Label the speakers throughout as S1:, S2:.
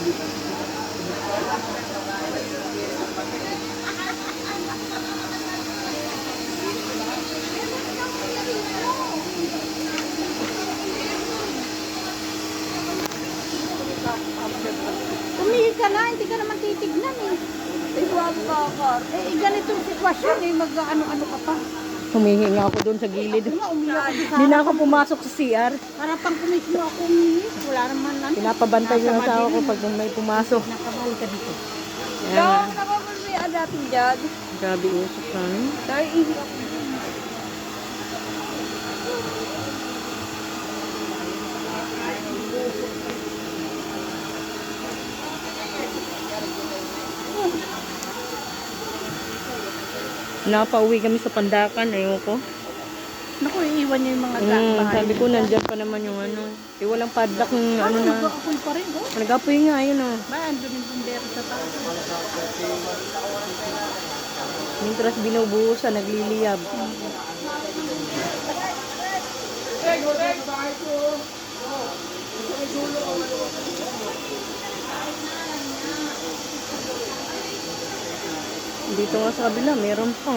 S1: Tumigil ka na, hindi ka naman titignan eh. Ganitong sitwasyon eh, mag-ano-ano ka pa.
S2: Humihinga ako doon sa gilid.
S1: Umiyak
S2: Hindi na ako pumasok sa CR.
S1: para pang kumisyo ako umiyak. Wala naman ano.
S2: Pinapabantay yung asawa ko pag may pumasok.
S1: Nakabali ka dito.
S2: Ayan.
S1: Nakabali natin dyan.
S2: Grabe usok na.
S1: Dahil ihi ako.
S2: Napauwi kami sa Pandakan. Ayoko.
S1: Naku, iiwan niyo yung mga bahay.
S2: Sabi ko, nandyan pa naman yung ano. Eh, walang padlock ng ano na.
S1: Nag-aapoy pa rin, oh.
S2: Nag-apoy nga, yun o.
S1: Ba, andun yung bumbero sa taas.
S2: Mintras binubuhusan, nagliliyab. Dito nga sa kabila, meron pa.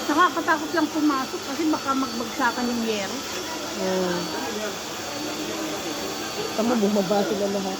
S1: Nakakatakot lang pumasok kasi baka magbagsakan yung yero.
S2: Ayan. Tama, bumaba sila lahat.